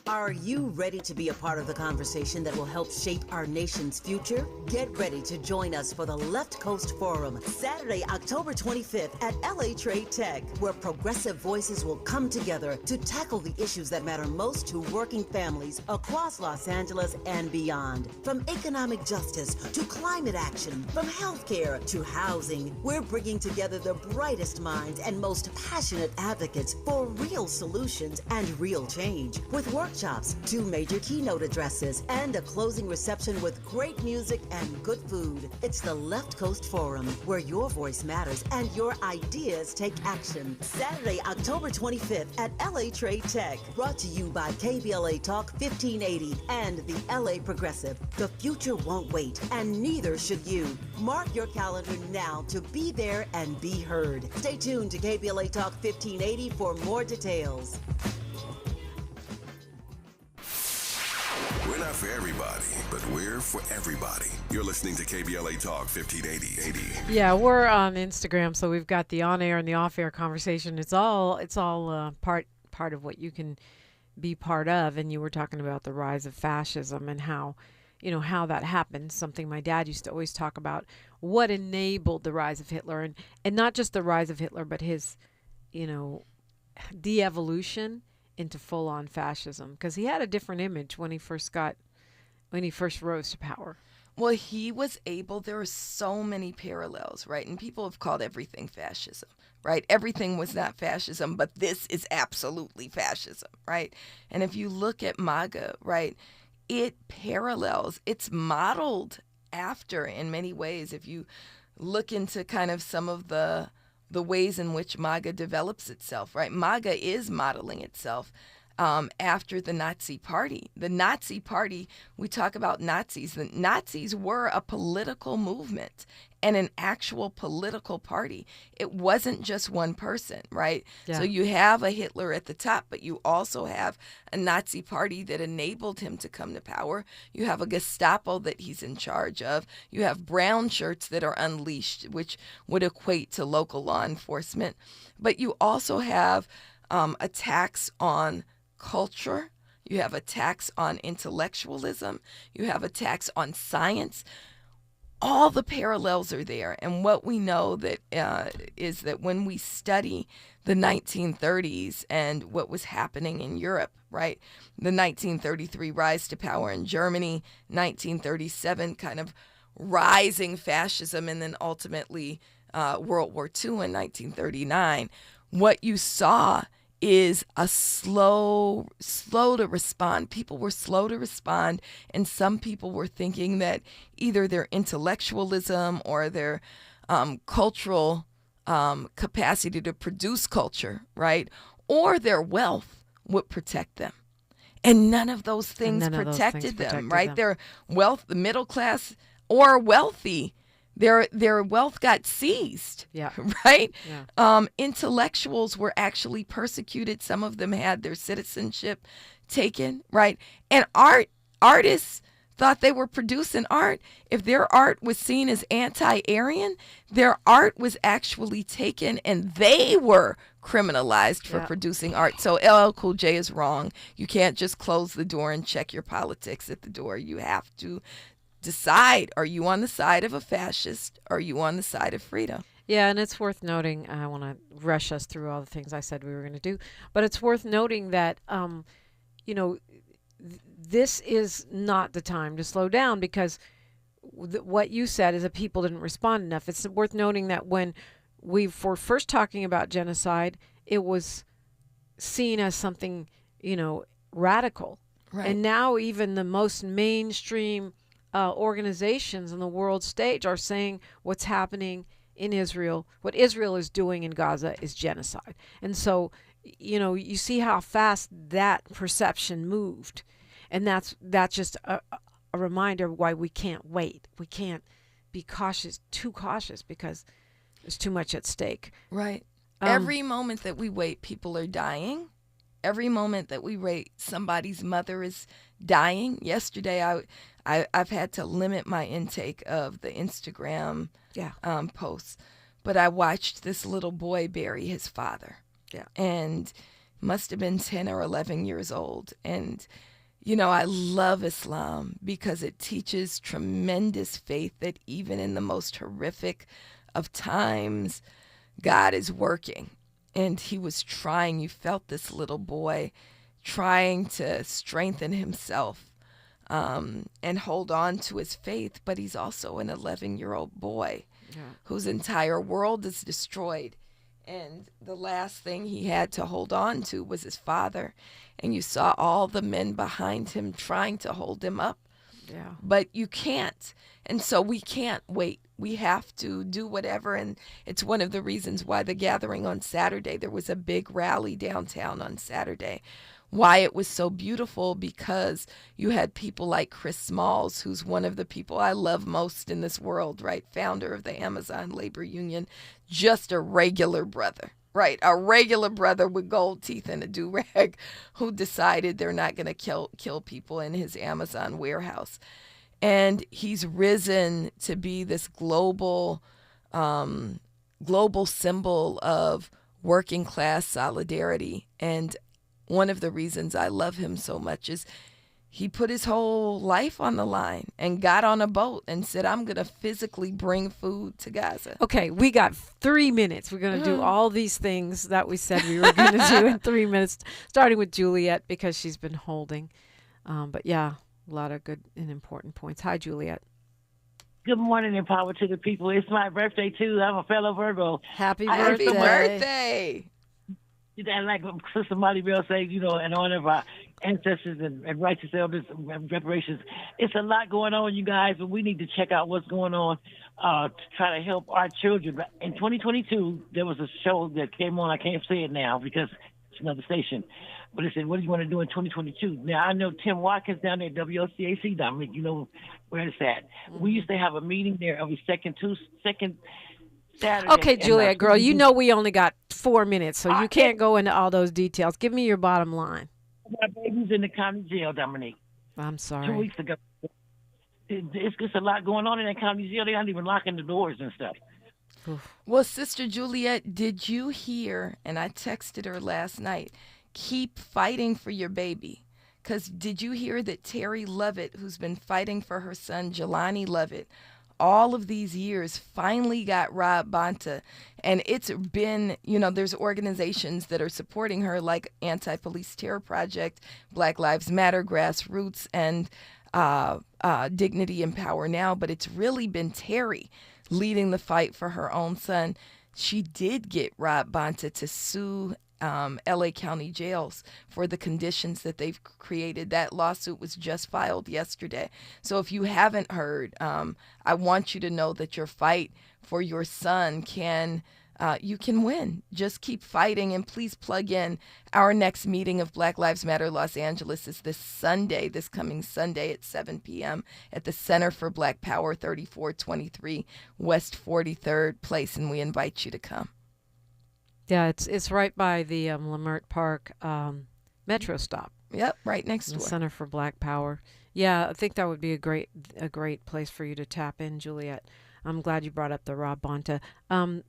Are you ready to be a part of the conversation that will help shape our nation's future? Get ready to join us for the Left Coast Forum, Saturday, October 25th at LA Trade Tech, where progressive voices will come together to tackle the issues that matter most to working families across Los Angeles and beyond. From economic justice to climate action, from healthcare to housing, we're bringing together the brightest minds and most passionate advocates for real solutions and real change. With workshops, 2 major keynote addresses, and a closing reception with great music and good food. It's the Left Coast Forum, where your voice matters and your ideas take action. Saturday, October 25th at LA Trade Tech. Brought to you by KBLA Talk 1580 and the LA Progressive. The future won't wait, and neither should you. Mark your calendar now to be there and be heard. Stay tuned to KBLA Talk 1580 for more details. We're not for everybody, but we're for everybody. You're listening to KBLA Talk 1580. Yeah, we're on Instagram, so we've got the on-air and the off-air conversation. It's all part of what you can be part of. And you were talking about the rise of fascism and how that happened. Something my dad used to always talk about. What enabled the rise of Hitler, and not just the rise of Hitler, but his, de-evolution into full-on fascism, because he had a different image when he first rose to power. Well, he was able, there are so many parallels, right? And people have called everything fascism, right? Everything was not fascism, but this is absolutely fascism, right? And if you look at MAGA, right, it parallels, it's modeled after in many ways. If you look into kind of some of the ways in which MAGA develops itself, right? MAGA is modeling itself after the Nazi Party. The Nazi Party, we talk about Nazis. The Nazis were a political movement and an actual political party. It wasn't just one person, right? Yeah. So you have a Hitler at the top, but you also have a Nazi Party that enabled him to come to power. You have a Gestapo that he's in charge of. You have brown shirts that are unleashed, which would equate to local law enforcement. But you also have attacks on culture. You have attacks on intellectualism. You have attacks on science. All the parallels are there. And what we know that is that when we study the 1930s and what was happening in Europe, right? The 1933 rise to power in Germany, 1937 kind of rising fascism, and then ultimately World War II in 1939. What you saw is a slow to respond. People were slow to respond, and some people were thinking that either their intellectualism or their cultural capacity to produce culture, right, or their wealth would protect them. And none of those things protected them, right? Their wealth, the middle class or wealthy, their wealth got seized, right? Yeah. Intellectuals were actually persecuted. Some of them had their citizenship taken, right? And artists thought they were producing art. If their art was seen as anti-Aryan, their art was actually taken and they were criminalized for producing art. So LL Cool J is wrong. You can't just close the door and check your politics at the door. You have to decide, are you on the side of a fascist? Or are you on the side of freedom? Yeah, and it's worth noting, I want to rush us through all the things I said we were going to do, but it's worth noting that, this is not the time to slow down, because what you said is that people didn't respond enough. It's worth noting that when we were first talking about genocide, it was seen as something, radical. Right. And now even the most mainstream organizations on the world stage are saying what's happening in Israel, what Israel is doing in Gaza is genocide. And so, you see how fast that perception moved. And that's just a reminder of why we can't wait. We can't be too cautious, because there's too much at stake. Right. Every moment that we wait, people are dying. Every moment that we wait, somebody's mother is dying. Yesterday, I've had to limit my intake of the Instagram posts, but I watched this little boy bury his father. Yeah. And must have been 10 or 11 years old. And, I love Islam because it teaches tremendous faith that even in the most horrific of times, God is working. And he was trying, you felt this little boy trying to strengthen himself and hold on to his faith, but he's also an 11-year-old boy whose entire world is destroyed. And the last thing he had to hold on to was his father. And you saw all the men behind him trying to hold him up. Yeah. But you can't. And so we can't wait. We have to do whatever. And it's one of the reasons why the gathering on Saturday, there was a big rally downtown on Saturday. Why it was so beautiful, because you had people like Chris Smalls, who's one of the people I love most in this world, right? Founder of the Amazon Labor Union, just a regular brother, right? A regular brother with gold teeth and a do-rag who decided they're not going to kill people in his Amazon warehouse. And he's risen to be this global symbol of working class solidarity. And one of the reasons I love him so much is he put his whole life on the line and got on a boat and said, I'm going to physically bring food to Gaza. Okay, we got 3 minutes. We're going to do all these things that we said we were going to do in 3 minutes, starting with Juliet, because she's been holding. But yeah, a lot of good and important points. Hi, Juliet. Good morning and power to the people. It's my birthday, too. I'm a fellow Virgo. Happy birthday. Happy birthday. And like Sister Molly Bell said, in honor of our ancestors and righteous elders and reparations, it's a lot going on, you guys, but we need to check out what's going on to try to help our children. But in 2022, there was a show that came on. I can't say it now because it's another station. But it said, what do you want to do in 2022? Now, I know Tim Watkins down there at WLCAC, Dominique, you know where it's at. Mm-hmm. We used to have a meeting there every second Saturday. Okay, Juliet, girl, you know we only got 4 minutes, so you can't go into all those details. Give me your bottom line. My baby's in the county jail, Dominique. I'm sorry. 2 weeks ago. It's just a lot going on in that county jail. They aren't even locking the doors and stuff. Well, Sister Juliet, did you hear, and I texted her last night, keep fighting for your baby? Because did you hear that Terry Lovett, who's been fighting for her son, Jelani Lovett, all of these years, finally got Rob Bonta? And it's been, there's organizations that are supporting her, like Anti-Police Terror Project, Black Lives Matter, Grassroots, and Dignity and Power Now. But it's really been Terry leading the fight for her own son. She did get Rob Bonta to sue LA County jails for the conditions that they've created. That lawsuit was just filed yesterday. So if you haven't heard, I want you to know that your fight for your son you can win. Just keep fighting, and please plug in. Our next meeting of Black Lives Matter Los Angeles is this coming Sunday at 7 p.m. at the Center for Black Power, 3423 West 43rd Place, and we invite you to come. Yeah, it's right by the Lamert Park metro stop. Yep, right next door. The Center for Black Power. Yeah, I think that would be a great place for you to tap in, Juliet. I'm glad you brought up the Rob Bonta.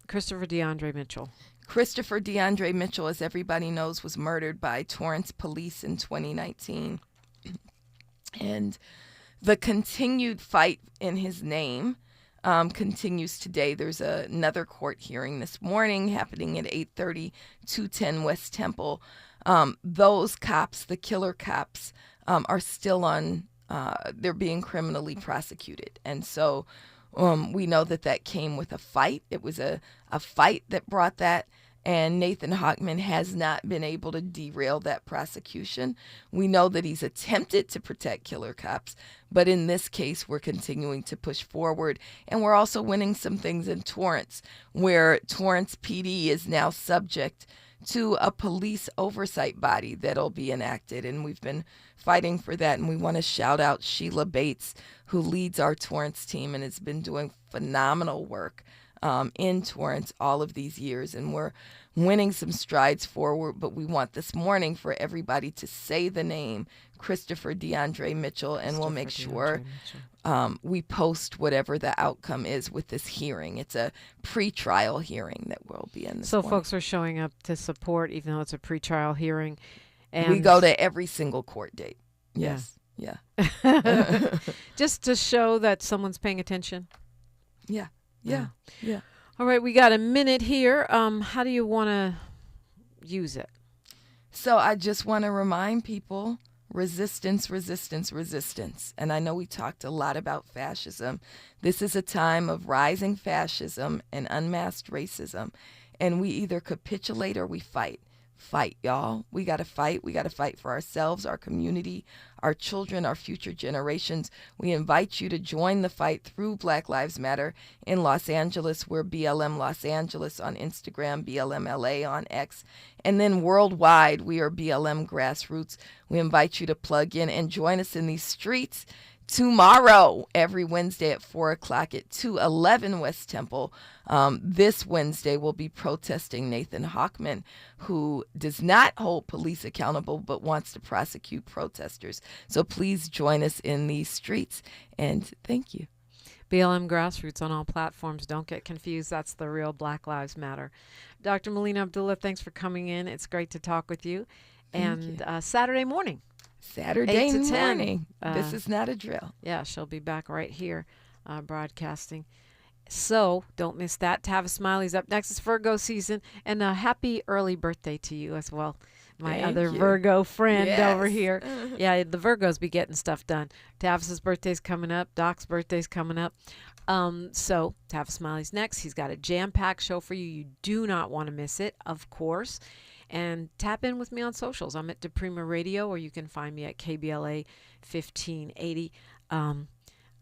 Christopher Deandre Mitchell. Christopher Deandre Mitchell, as everybody knows, was murdered by Torrance Police in 2019. And the continued fight in his name continues today. There's another court hearing this morning happening at 8:30, 210 West Temple. those cops, the killer cops, are still on, they're being criminally prosecuted. And so we know that came with a fight. It was a fight that brought that. And Nathan Hochman has not been able to derail that prosecution. We know that he's attempted to protect killer cops, but in this case, we're continuing to push forward. And we're also winning some things in Torrance, where Torrance PD is now subject to a police oversight body that'll be enacted. And we've been fighting for that. And we want to shout out Sheila Bates, who leads our Torrance team and has been doing phenomenal work in Torrance all of these years, and we're winning some strides forward. But we want this morning for everybody to say the name Christopher Deandre Mitchell, and we'll make sure we post whatever the outcome is with this hearing. It's a pre-trial hearing that we'll be in this morning. Folks are showing up to support, even though it's a pre-trial hearing. And we go to every single court date. Yes. Yeah. Just to show that someone's paying attention. Yeah. All right, we got a minute here. How do you want to use it? So I just want to remind people, resistance, resistance, resistance. And I know we talked a lot about fascism. This is a time of rising fascism and unmasked racism. And we either capitulate or we fight. Fight, y'all. We got to fight. We got to fight for ourselves, our community, our children, our future generations. We invite you to join the fight through Black Lives Matter in Los Angeles. We're BLM Los Angeles on Instagram, BLM LA on X. And then worldwide, we are BLM Grassroots. We invite you to plug in and join us in these streets tomorrow, every Wednesday at 4 o'clock at 211 West Temple. This Wednesday, we'll be protesting Nathan Hochman, who does not hold police accountable but wants to prosecute protesters. So please join us in these streets, and thank you. BLM Grassroots on all platforms. Don't get confused. That's the real Black Lives Matter. Dr. Melina Abdullah, thanks for coming in. It's great to talk with you. And Saturday morning. Saturday morning. This is not a drill. Yeah, she'll be back right here broadcasting. So don't miss that. Tavis Smiley's up next. It's Virgo season. And a happy early birthday to you as well. My other Virgo friend over here. Yeah, the Virgos be getting stuff done. Tavis's birthday's coming up. Doc's birthday's coming up. So Tavis Smiley's next. He's got a jam-packed show for you. You do not want to miss it, of course. And tap in with me on socials. I'm at DiPrima Radio, or you can find me at KBLA 1580.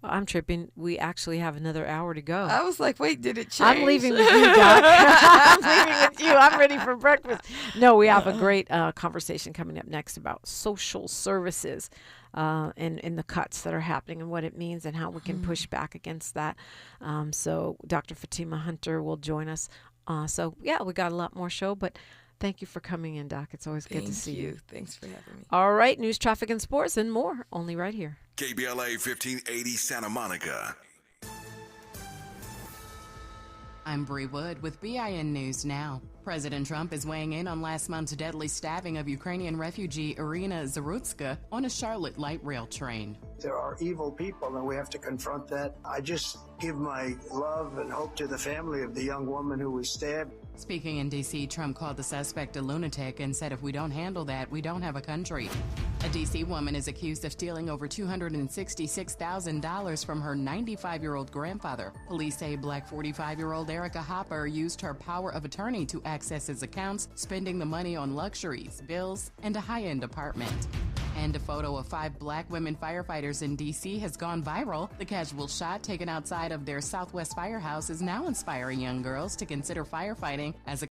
I'm tripping. We actually have another hour to go. I was like, wait, did it change? I'm leaving with you, Doc. I'm leaving with you. I'm ready for breakfast. No, we have a great conversation coming up next about social services and the cuts that are happening and what it means and how we can push back against that. So Dr. Fatima Hunter will join us. So, yeah, we got a lot more show, but thank you for coming in, Doc. It's always good to see you. Thanks for having me. All right, news, traffic, and sports and more, only right here. KBLA 1580 Santa Monica. I'm Bree Wood with BIN News Now. President Trump is weighing in on last month's deadly stabbing of Ukrainian refugee Irina Zarutska on a Charlotte light rail train. There are evil people, and we have to confront that. I just give my love and hope to the family of the young woman who was stabbed. Speaking in D.C., Trump called the suspect a lunatic and said if we don't handle that, we don't have a country. A D.C. woman is accused of stealing over $266,000 from her 95-year-old grandfather. Police say Black 45-year-old Erica Hopper used her power of attorney to access his accounts, spending the money on luxuries, bills, and a high-end apartment. And a photo of 5 Black women firefighters in D.C. has gone viral. The casual shot taken outside of their Southwest firehouse is now inspiring young girls to consider firefighting as a